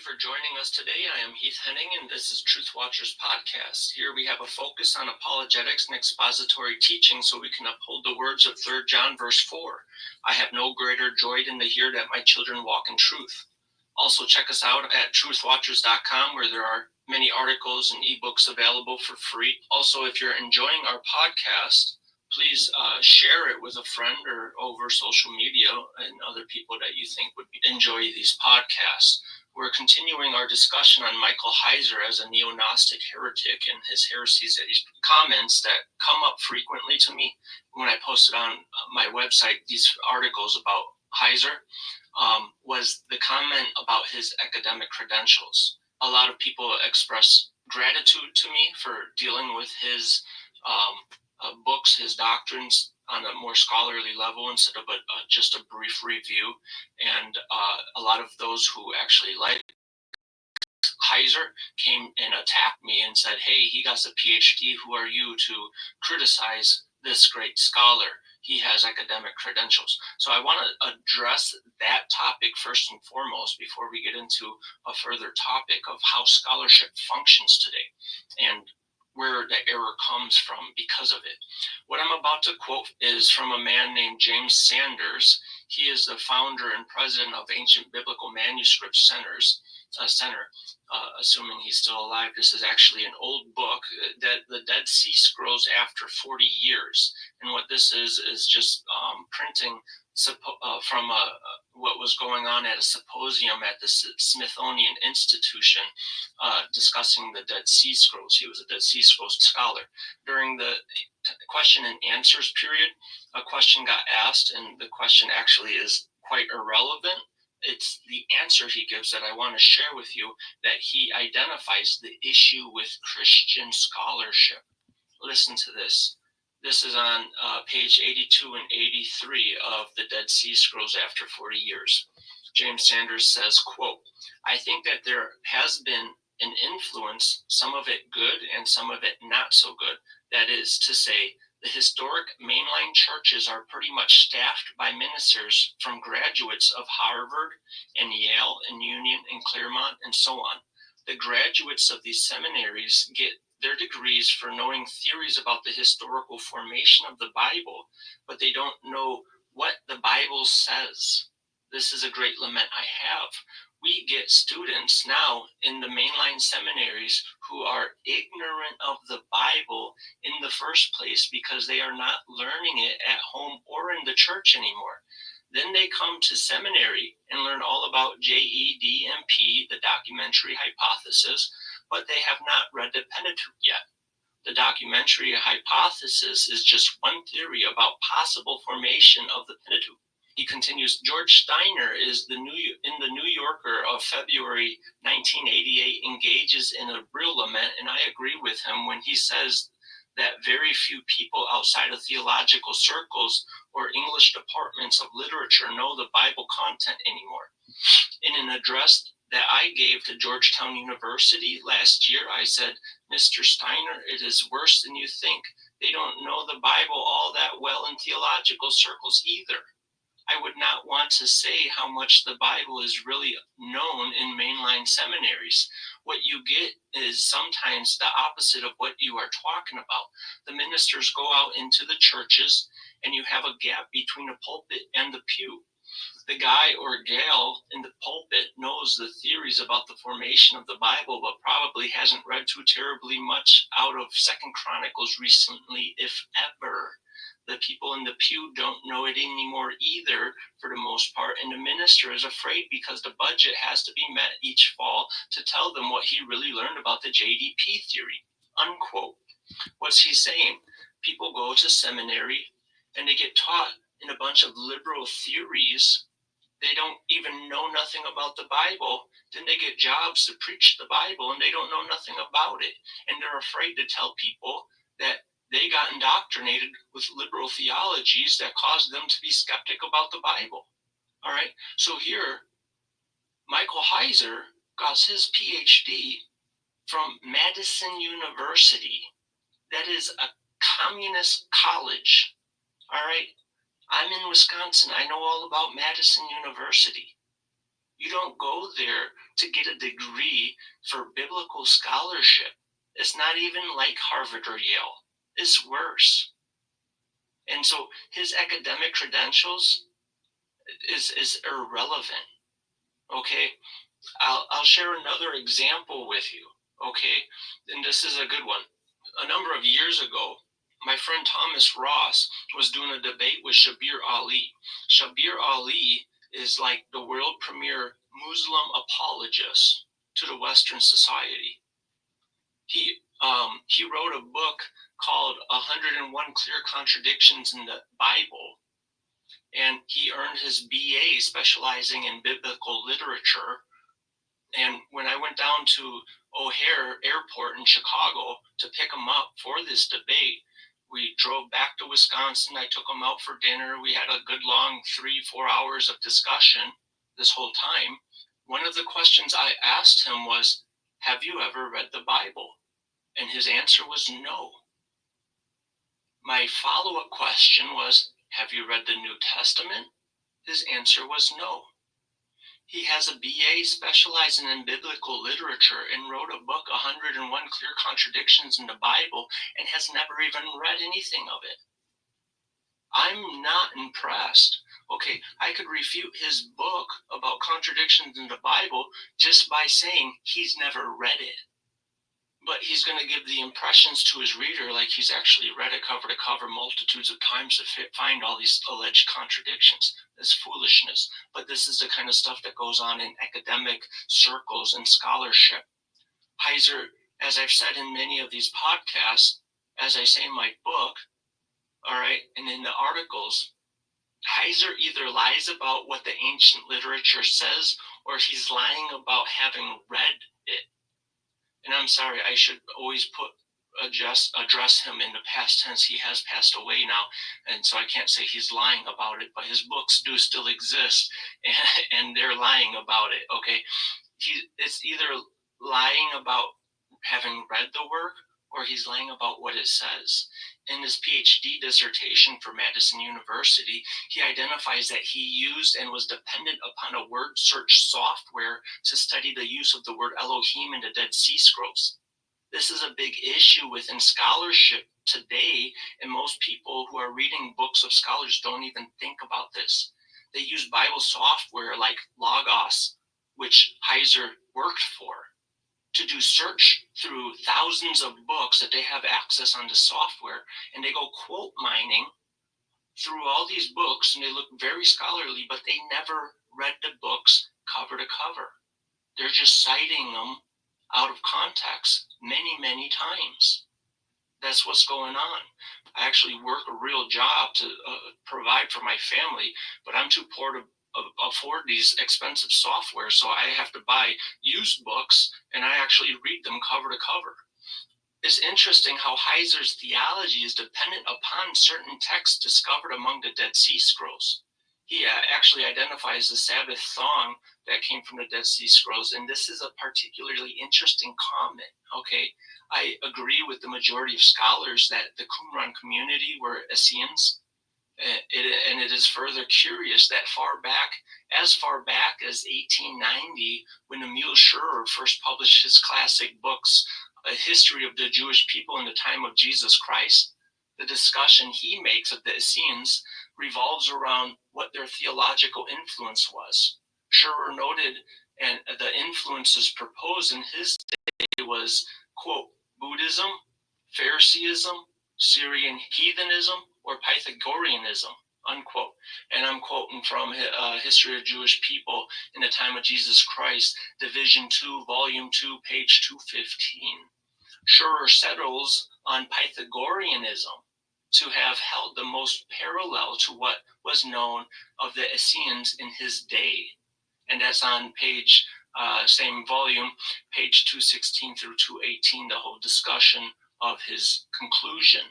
for joining us today. I am Heath Henning, and this is Truth Watchers Podcast. Here we have a focus on apologetics and expository teaching so we can uphold the words of 3 John verse 4. I have no greater joy than to hear that my children walk in truth. Also check us out at truthwatchers.com, where there are many articles and ebooks available for free. Also, if you're enjoying our podcast, please share it with a friend or over social media and other people that you think would enjoy these podcasts. We're continuing our discussion on Michael Heiser as a Neo-Gnostic heretic and his heresies. These comments that come up frequently to me when I posted on my website these articles about Heiser was the comment about his academic credentials. A lot of people express gratitude to me for dealing with his books, his doctrines on a more scholarly level instead of just a brief review. And a lot of those who actually like Heiser came and attacked me and said, hey, he got a PhD. Who are you to criticize this great scholar? He has academic credentials. So I want to address that topic first and foremost before we get into a further topic of how scholarship functions today and where the error comes from because of it. What I'm about to quote is from a man named James Sanders. He is the founder and president of Ancient Biblical Manuscript Center, assuming he's still alive. This is actually an old book, that the Dead Sea Scrolls after 40 years. And what this is just printing from what was going on at a symposium at the Smithsonian Institution discussing the Dead Sea Scrolls. He was a Dead Sea Scrolls scholar. During the question and answers period, a question got asked, and the question actually is quite irrelevant. It's the answer he gives that I want to share with you, that he identifies the issue with Christian scholarship. Listen to this. This is on page 82 and 83 of the Dead Sea Scrolls after 40 years. James Sanders says, quote, I think that there has been an influence, some of it good and some of it not so good. That is to say, the historic mainline churches are pretty much staffed by ministers from graduates of Harvard and Yale and Union and Claremont and so on. The graduates of these seminaries get their degrees for knowing theories about the historical formation of the Bible, but they don't know what the Bible says. This is a great lament I have. We get students now in the mainline seminaries who are ignorant of the Bible in the first place because they are not learning it at home or in the church anymore. Then they come to seminary and learn all about JEDMP, the documentary hypothesis, but they have not read the Pentateuch yet. The documentary hypothesis is just one theory about possible formation of the Pentateuch. He continues, George Steiner is in the New Yorker of February 1988 engages in a real lament, and I agree with him when he says that very few people outside of theological circles or English departments of literature know the Bible content anymore. In an address that I gave to Georgetown University last year, I said, Mr. Steiner, it is worse than you think. They don't know the Bible all that well in theological circles either. I would not want to say how much the Bible is really known in mainline seminaries. What you get is sometimes the opposite of what you are talking about. The ministers go out into the churches, and you have a gap between the pulpit and the pew. The guy or gal in the pulpit knows the theories about the formation of the Bible, but probably hasn't read too terribly much out of 2nd Chronicles recently, if ever. The people in the pew don't know it anymore either, for the most part, and the minister is afraid because the budget has to be met each fall to tell them what he really learned about the JDP theory, unquote. What's he saying? People go to seminary and they get taught in a bunch of liberal theories. They don't even know nothing about the Bible. Then they get jobs to preach the Bible and they don't know nothing about it. And they're afraid to tell people that they got indoctrinated with liberal theologies that caused them to be skeptic about the Bible. All right. So here, Michael Heiser got his PhD from Madison University. That is a communist college. All right. I'm in Wisconsin. I know all about Madison University. You don't go there to get a degree for biblical scholarship. It's not even like Harvard or Yale. It's worse. And so his academic credentials is irrelevant. Okay, I'll share another example with you. Okay, and this is a good one. A number of years ago, my friend Thomas Ross was doing a debate with Shabir Ali. Shabir Ali is like the world premier Muslim apologist to the Western society. He wrote a book called 101 Clear Contradictions in the Bible, and he earned his BA specializing in biblical literature. And when I went down to O'Hare Airport in Chicago to pick him up for this debate, we drove back to Wisconsin. I took him out for dinner. We had a good long 3-4 hours of discussion this whole time. One of the questions I asked him was, have you ever read the Bible? And his answer was no. My follow-up question was, have you read the New Testament? His answer was no. He has a BA specializing in biblical literature and wrote a book, 101 Clear Contradictions in the Bible, and has never even read anything of it. I'm not impressed. Okay, I could refute his book about contradictions in the Bible just by saying he's never read it. But he's going to give the impressions to his reader like he's actually read it cover to cover multitudes of times to find all these alleged contradictions. It's foolishness. But this is the kind of stuff that goes on in academic circles and scholarship. Heiser, as I've said in many of these podcasts, as I say in my book, all right, and in the articles, Heiser either lies about what the ancient literature says, or he's lying about having read it. And I'm sorry, I should always address him in the past tense. He has passed away now, and so I can't say he's lying about it, but his books do still exist, and they're lying about it, okay? It's either lying about having read the work, or he's lying about what it says. In his PhD dissertation for Madison University, he identifies that he used and was dependent upon a word search software to study the use of the word Elohim in the Dead Sea Scrolls. This is a big issue within scholarship today, and most people who are reading books of scholars don't even think about this. They use Bible software like Logos, which Heiser worked for, to do search through thousands of books that they have access on the software, and they go quote mining through all these books, and they look very scholarly, but they never read the books cover to cover. They're just citing them out of context many times. That's what's going on. I actually work a real job to provide for my family, but I'm too poor to afford these expensive software, so I have to buy used books, and I actually read them cover to cover. It's interesting how Heiser's theology is dependent upon certain texts discovered among the Dead Sea Scrolls. He actually identifies the Sabbath thong that came from the Dead Sea Scrolls, and this is a particularly interesting comment, okay? I agree with the majority of scholars that the Qumran community were Essenes, and it is further curious that as far back as 1890, when Emil Schurer first published his classic books, A History of the Jewish People in the Time of Jesus Christ, the discussion he makes of the Essenes revolves around what their theological influence was. Schurer noted, and the influences proposed in his day was, quote, Buddhism, Phariseeism, Syrian heathenism, or Pythagoreanism, unquote. And I'm quoting from History of Jewish People in the Time of Jesus Christ, Division 2, Volume 2, page 215. Schurer settles on Pythagoreanism to have held the most parallel to what was known of the Essenes in his day. And that's on page, same volume, page 216 through 218, the whole discussion of his conclusion.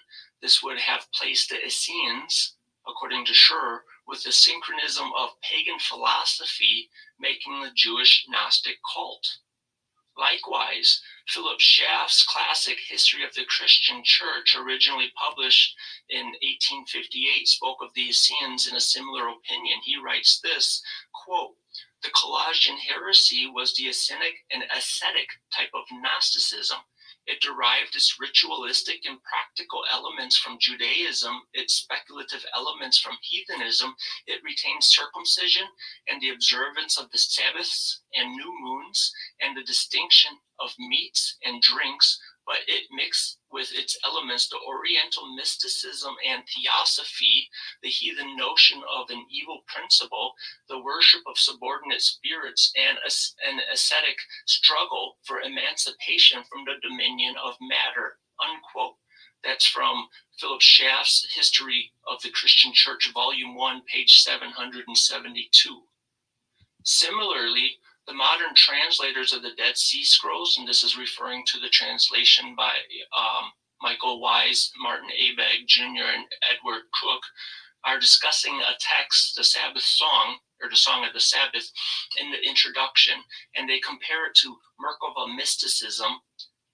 This would have placed the Essenes, according to Schurer, with the synchronism of pagan philosophy, making the Jewish Gnostic cult. Likewise, Philip Schaff's classic History of the Christian Church, originally published in 1858, spoke of the Essenes in a similar opinion. He writes this, quote, The Colossian heresy was the Essenic and ascetic type of Gnosticism. It derived its ritualistic and practical elements from Judaism, its speculative elements from heathenism. It retained circumcision and the observance of the Sabbaths and new moons and the distinction of meats and drinks, but it mixed with its elements the Oriental mysticism and theosophy, the heathen notion of an evil principle, the worship of subordinate spirits, and an ascetic struggle for emancipation from the dominion of matter, unquote. That's from Philip Schaff's History of the Christian Church, Volume 1, page 772. Similarly, the modern translators of the Dead Sea Scrolls, and this is referring to the translation by Michael Wise, Martin Abegg Jr., and Edward Cook, are discussing a text, the Sabbath song, or the Song of the Sabbath, in the introduction, and they compare it to Merkava mysticism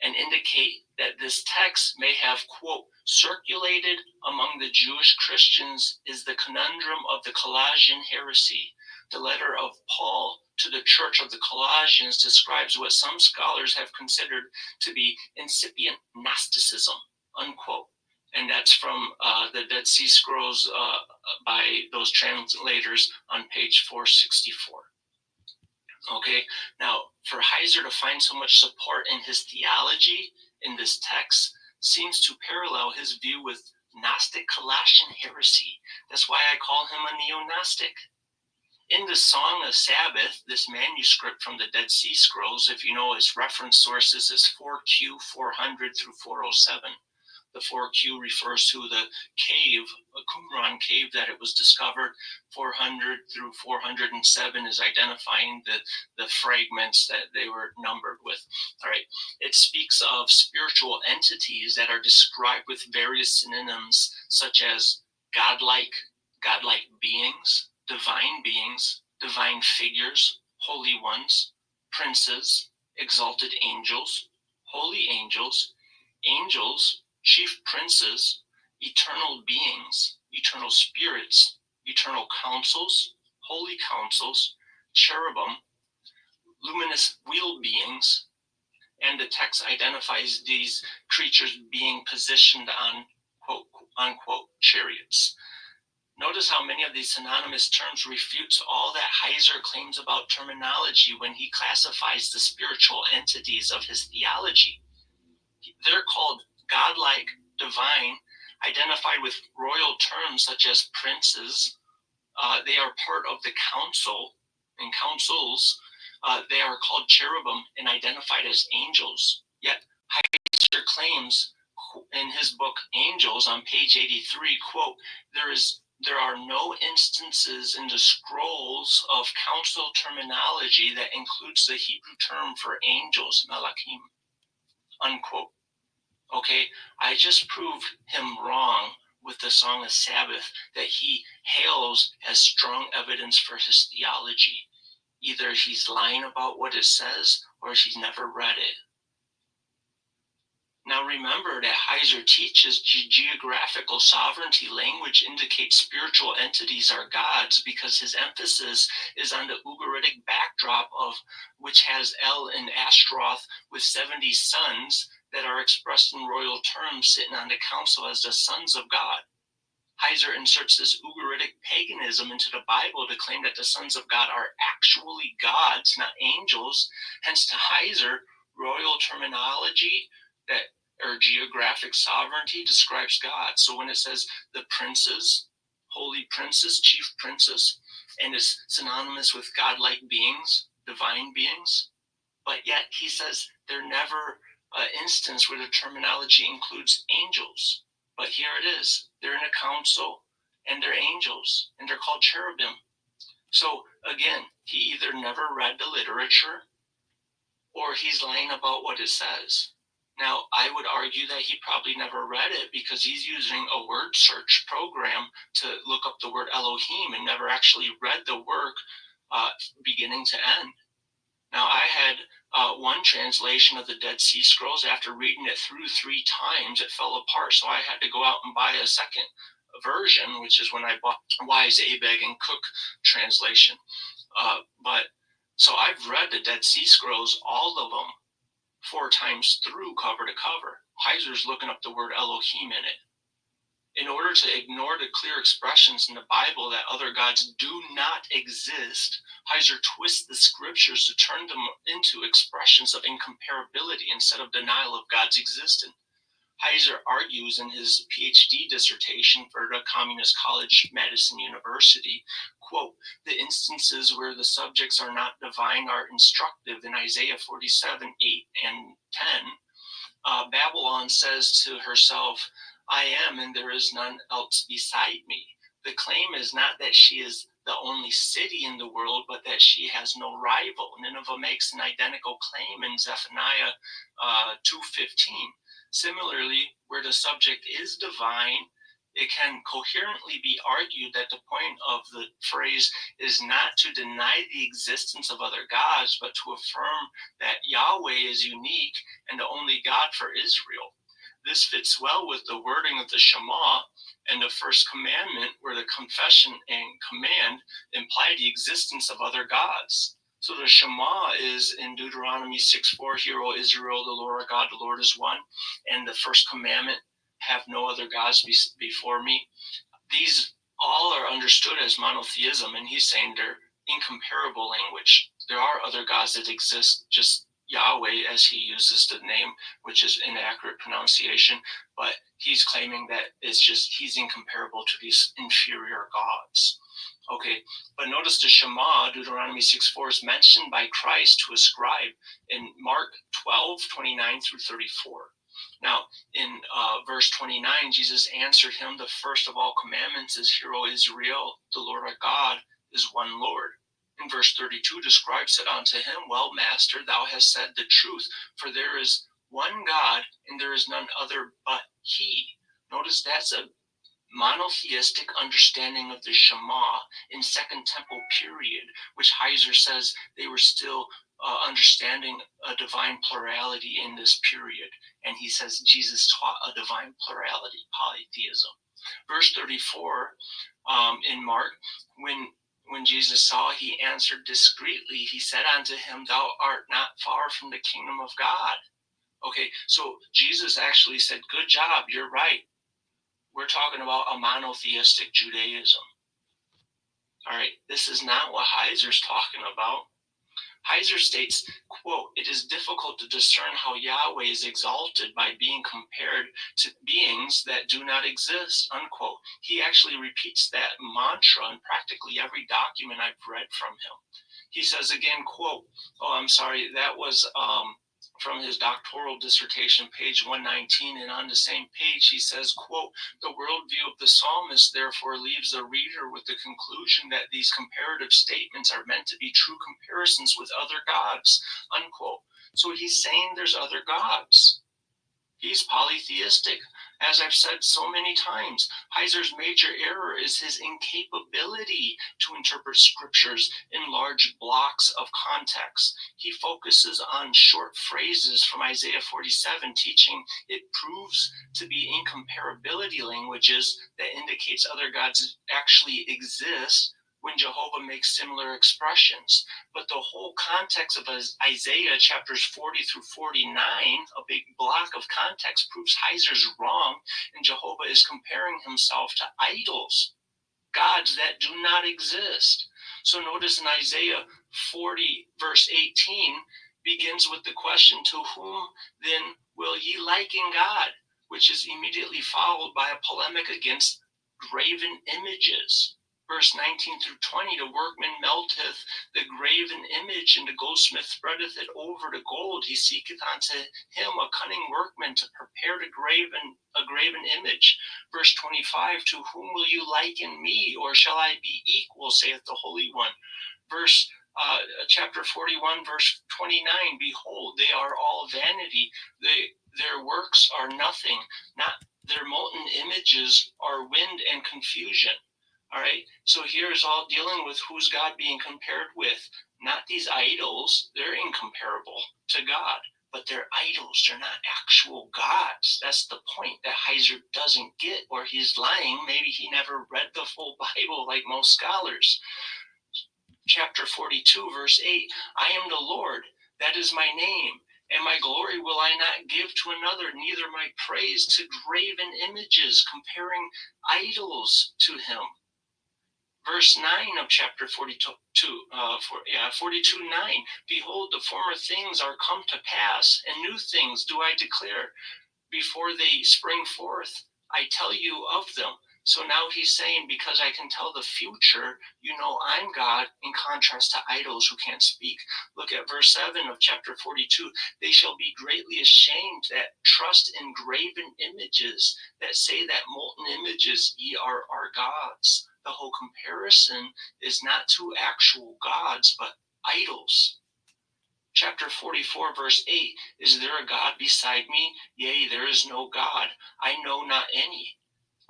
and indicate that this text may have, quote, circulated among the Jewish Christians is the conundrum of the Colossian heresy. The letter of Paul to the Church of the Colossians describes what some scholars have considered to be incipient Gnosticism, unquote. And that's from the Dead Sea Scrolls by those translators on page 464. Okay, now for Heiser to find so much support in his theology in this text seems to parallel his view with Gnostic Colossian heresy. That's why I call him a Neo-Gnostic. In the Song of Sabbath, this manuscript from the Dead Sea Scrolls, if you know its reference sources, is 4Q 400 through 407. The 4Q refers to the cave, a Qumran cave that it was discovered. 400 through 407 is identifying the fragments that they were numbered with. All right. It speaks of spiritual entities that are described with various synonyms, such as godlike beings, divine figures, holy ones, princes, exalted angels, holy angels, angels, chief princes, eternal beings, eternal spirits, eternal councils, holy councils, cherubim, luminous wheel beings, and the text identifies these creatures being positioned on quote unquote chariots. Notice how many of these synonymous terms refutes all that Heiser claims about terminology when he classifies the spiritual entities of his theology. They're called godlike, divine, identified with royal terms such as princes. They are part of the council and councils. They are called cherubim and identified as angels. Yet Heiser claims in his book Angels on page 83, quote, there are no instances in the scrolls of council terminology that includes the Hebrew term for angels, malachim, unquote. Okay, I just proved him wrong with the Song of Sabbath that he hails as strong evidence for his theology. Either he's lying about what it says or he's never read it. Now remember that Heiser teaches geographical sovereignty. Language indicates spiritual entities are gods because his emphasis is on the Ugaritic backdrop of which has El and Ashtaroth with 70 sons that are expressed in royal terms sitting on the council as the sons of God. Heiser inserts this Ugaritic paganism into the Bible to claim that the sons of God are actually gods, not angels. Hence to Heiser, royal terminology or geographic sovereignty describes God. So when it says the princes, holy princes, chief princes, and is synonymous with godlike beings, divine beings, but yet he says they're never an instance where the terminology includes angels. But here it is. They're in a council and they're angels and they're called cherubim. So again, he either never read the literature or he's lying about what it says. Now, I would argue that he probably never read it because he's using a word search program to look up the word Elohim and never actually read the work beginning to end. Now, I had one translation of the Dead Sea Scrolls. After reading it through 3 times, it fell apart, so I had to go out and buy a second version, which is when I bought Wise, Abegg, and Cook translation. But so I've read the Dead Sea Scrolls, all of them, 4 times through, cover to cover. Heiser's looking up the word Elohim in it. In order to ignore the clear expressions in the Bible that other gods do not exist, Heiser twists the scriptures to turn them into expressions of incomparability instead of denial of God's existence. Heiser argues in his PhD dissertation for the Communist College Madison University, quote, the instances where the subjects are not divine are instructive in Isaiah 47, 8 and 10. Babylon says to herself, I am and there is none else beside me. The claim is not that she is the only city in the world, but that she has no rival. Nineveh makes an identical claim in Zephaniah 2:15. Similarly, where the subject is divine, it can coherently be argued that the point of the phrase is not to deny the existence of other gods, but to affirm that Yahweh is unique and the only God for Israel. This fits well with the wording of the Shema and the first commandment, where the confession and command imply the existence of other gods. So the Shema is in Deuteronomy 6:4, Hear, O Israel, the Lord our God, the Lord is one. And the first commandment, have no other gods before me. These all are understood as monotheism, and he's saying they're incomparable language. There are other gods that exist, just Yahweh, as he uses the name, which is inaccurate pronunciation, but he's claiming that it's just he's incomparable to these inferior gods. Okay, but notice the Shema, Deuteronomy 6:4, is mentioned by Christ to a scribe in Mark 12:29 through 34. Now, in verse 29, Jesus answered him, the first of all commandments is, Hear, O Israel, the Lord our God is one Lord. In verse 32, describes it unto him, Well, Master, thou hast said the truth, for there is one God, and there is none other but he. Notice that's a monotheistic understanding of the Shema in Second Temple period, which Heiser says they were still understanding a divine plurality in this period. And he says Jesus taught a divine plurality, polytheism. Verse 34 in Mark, when Jesus saw, he answered discreetly. He said unto him, Thou art not far from the kingdom of God. Okay, so Jesus actually said, good job, you're right. We're talking about a monotheistic Judaism. All right, this is not what Heiser's talking about. Heiser states, quote, it is difficult to discern how Yahweh is exalted by being compared to beings that do not exist, unquote. He actually repeats that mantra in practically every document I've read from him. He says again, quote, that was from his doctoral dissertation, page 119, and on the same page he says, quote, the worldview of the psalmist therefore leaves the reader with the conclusion that these comparative statements are meant to be true comparisons with other gods, unquote. So he's saying there's other gods. He's polytheistic. As I've said so many times, Heiser's major error is his incapability to interpret scriptures in large blocks of context. He focuses on short phrases from Isaiah 47, teaching it proves to be incomparability languages that indicates other gods actually exist when Jehovah makes similar expressions. But the whole context of Isaiah chapters 40 through 49, a big block of context, proves Heiser's wrong, and Jehovah is comparing himself to idols, gods that do not exist. So notice in Isaiah 40, verse 18, begins with the question, to whom then will ye liken God? Which is immediately followed by a polemic against graven images. Verse 19 through 20, the workman melteth the graven image, and the goldsmith spreadeth it over the gold. He seeketh unto him a cunning workman to prepare a graven image. Verse 25, to whom will you liken me, or shall I be equal, saith the Holy One. Chapter 41, verse 29, behold, they are all vanity. Their works are nothing. Not their molten images are wind and confusion. All right, so here's all dealing with who's God being compared with. Not these idols, they're incomparable to God, but they're idols, they're not actual gods. That's the point that Heiser doesn't get, or he's lying. Maybe he never read the full Bible like most scholars. Chapter 42, verse 8, I am the Lord, that is my name, and my glory will I not give to another, neither my praise to graven images, comparing idols to him. Verse 9 of chapter 42, 42, 9, behold, the former things are come to pass, and new things do I declare. Before they spring forth, I tell you of them. So now he's saying, because I can tell the future, you know I'm God, in contrast to idols who can't speak. Look at verse 7 of chapter 42. They shall be greatly ashamed that trust in graven images, that say that molten images ye are our gods. The whole comparison is not to actual gods, but idols. Chapter 44, verse 8, is there a God beside me? Yea, there is no God. I know not any.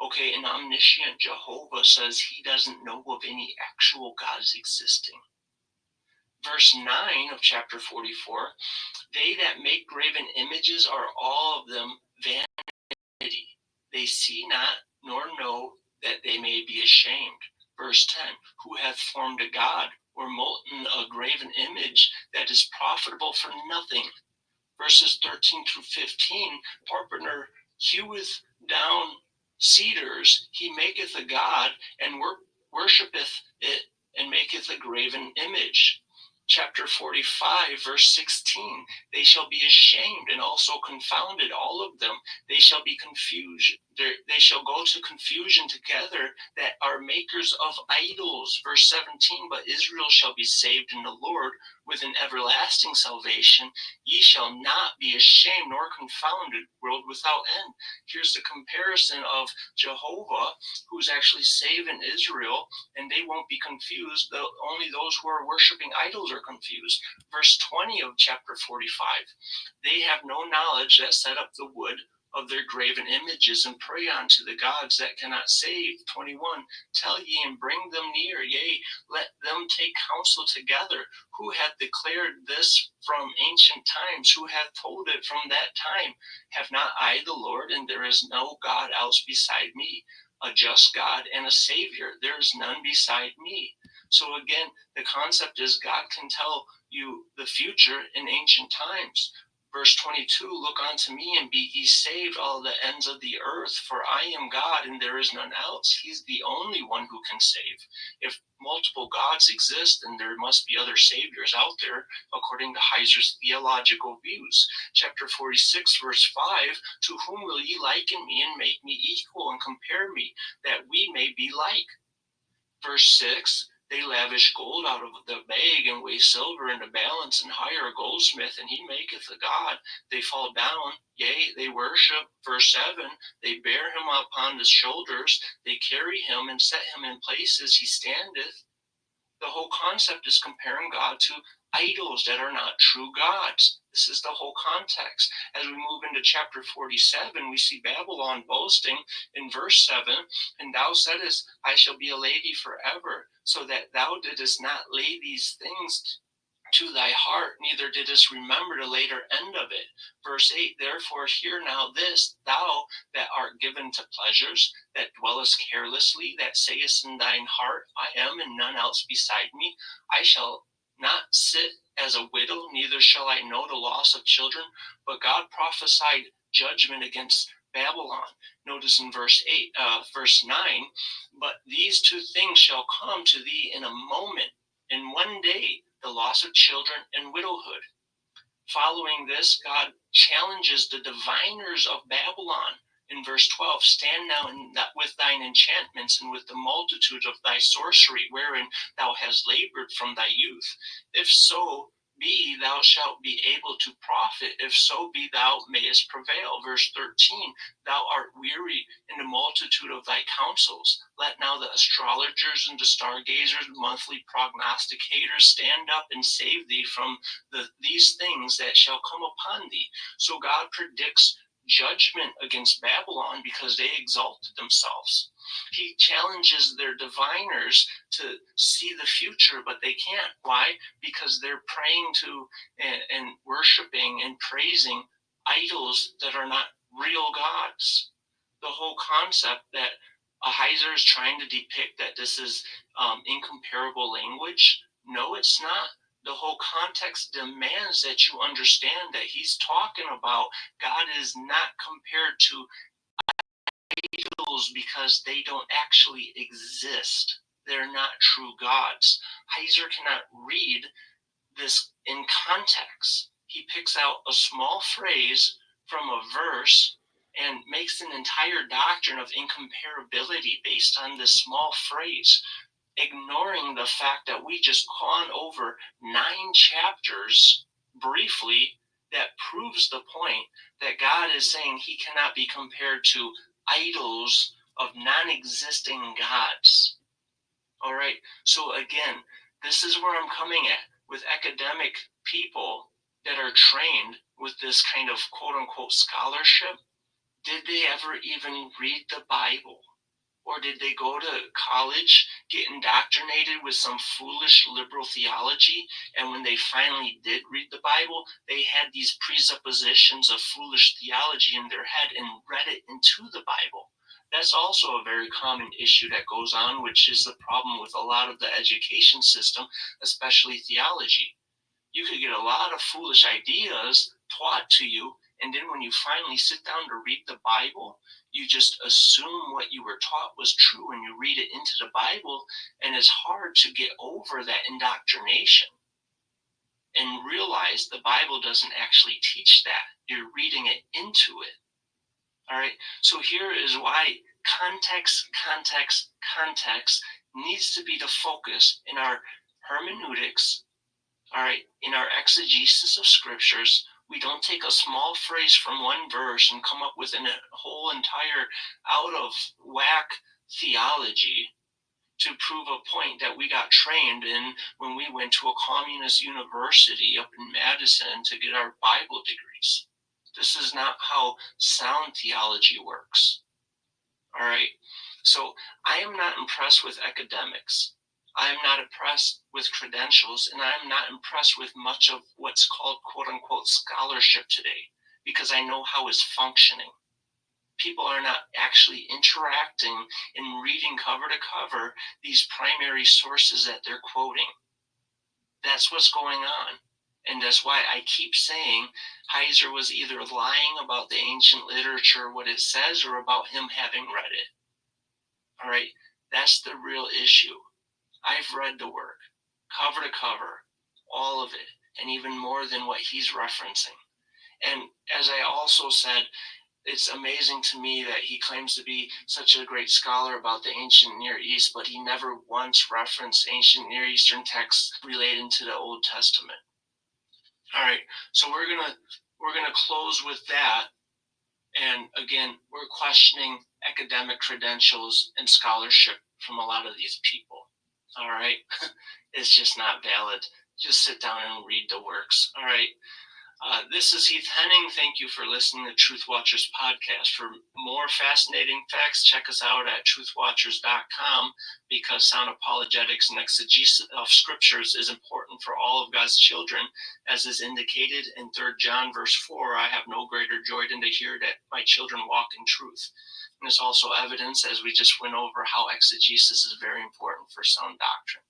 Okay, an omniscient Jehovah says he doesn't know of any actual gods existing. Verse 9 of chapter 44, they that make graven images are all of them vanity. They see not nor know that they may be ashamed. Verse 10, who hath formed a God or molten a graven image that is profitable for nothing. Verses 13 through 15, carpenter heweth down cedars, he maketh a god, and worshipeth it, and maketh a graven image. Chapter 45, verse 16, they shall be ashamed and also confounded, all of them. They shall be confused. They shall go to confusion together that are makers of idols. Verse 17, but Israel shall be saved in the Lord with an everlasting salvation. Ye shall not be ashamed nor confounded, world without end. Here's the comparison of Jehovah, who's actually saving Israel, and they won't be confused. Only those who are worshiping idols are confused. Verse 20 of chapter 45, they have no knowledge that set up the wood of their graven images and pray unto the gods that cannot save. 21, tell ye and bring them near, yea, let them take counsel together. Who hath declared this from ancient times? Who hath told it from that time? Have not I the Lord, and there is no God else beside me, a just God and a Savior? There is none beside me. So again, the concept is God can tell you the future in ancient times. Verse 22, look unto me and be ye saved, all the ends of the earth, for I am God and there is none else. He's the only one who can save. If multiple gods exist, then there must be other saviors out there, according to Heiser's theological views. Chapter 46, verse 5, to whom will ye liken me and make me equal and compare me, that we may be like? Verse 6, they lavish gold out of the bag and weigh silver in the balance and hire a goldsmith, and he maketh a god. They fall down, yea, they worship. Verse 7, they bear him upon the shoulders, they carry him and set him in places he standeth. The whole concept is comparing God to idols that are not true gods. This is the whole context. As we move into chapter 47, we see Babylon boasting in verse 7, and thou saidest, I shall be a lady forever, so that thou didst not lay these things to thy heart, neither didst remember the later end of it. Verse 8, therefore hear now this, thou that art given to pleasures, that dwellest carelessly, that sayest in thine heart, I am and none else beside me. I shall not sit as a widow, neither shall I know the loss of children. But God prophesied judgment against Babylon. Notice in verse 9, but these two things shall come to thee in a moment, in one day, the loss of children and widowhood. Following this, God challenges the diviners of Babylon in verse 12, stand now with thine enchantments and with the multitude of thy sorcery, wherein thou hast labored from thy youth. If so be thou shalt be able to profit, if so be thou mayest prevail. Verse 13, thou art weary in the multitude of thy counsels. Let now the astrologers and the stargazers, monthly prognosticators, stand up and save thee from these things that shall come upon thee. So God predicts judgment against Babylon because they exalted themselves. He challenges their diviners to see the future, but they can't. Why? Because they're praying to and worshiping and praising idols that are not real gods. The whole concept that Heiser is trying to depict that this is incomparable language, No, it's not. The whole context demands that you understand that he's talking about God is not compared to idols because they don't actually exist. They're not true gods. Heiser cannot read this in context. He picks out a small phrase from a verse and makes an entire doctrine of incomparability based on this small phrase, ignoring the fact that we just gone over 9 chapters briefly that proves the point that God is saying he cannot be compared to idols of non-existing gods. All right, so again, this is where I'm coming at with academic people that are trained with this kind of quote-unquote scholarship. Did they ever even read the Bible? Or did they go to college, get indoctrinated with some foolish liberal theology, and when they finally did read the Bible, they had these presuppositions of foolish theology in their head and read it into the Bible? That's also a very common issue that goes on, which is the problem with a lot of the education system, especially theology. You could get a lot of foolish ideas taught to you, and then when you finally sit down to read the Bible, you just assume what you were taught was true and you read it into the Bible, and it's hard to get over that indoctrination and realize the Bible doesn't actually teach that. You're reading it into it. All right, so here is why context needs to be the focus in our hermeneutics. All right, in our exegesis of scriptures. We don't take a small phrase from one verse and come up with a whole entire out of whack theology to prove a point that we got trained in when we went to a communist university up in Madison to get our Bible degrees. This is not how sound theology works. All right, so I am not impressed with academics. I am not impressed with credentials, and I am not impressed with much of what's called quote-unquote scholarship today, because I know how it's functioning. People are not actually interacting and reading cover to cover these primary sources that they're quoting. That's what's going on. And that's why I keep saying Heiser was either lying about the ancient literature, what it says, or about him having read it. All right, that's the real issue. I've read the work, cover to cover, all of it, and even more than what he's referencing. And as I also said, it's amazing to me that he claims to be such a great scholar about the ancient Near East, but he never once referenced ancient Near Eastern texts relating to the Old Testament. All right, so we're gonna close with that. And again, we're questioning academic credentials and scholarship from a lot of these people. All right, it's just not valid. Just sit down and read the works. All right. This is Heath Henning. Thank you for listening to Truth Watchers podcast. For more fascinating facts, check us out at truthwatchers.com, because sound apologetics and exegesis of scriptures is important for all of God's children, as is indicated in 3 John verse 4. I have no greater joy than to hear that my children walk in truth. And it's also evidence, as we just went over, how exegesis is very important for sound doctrine.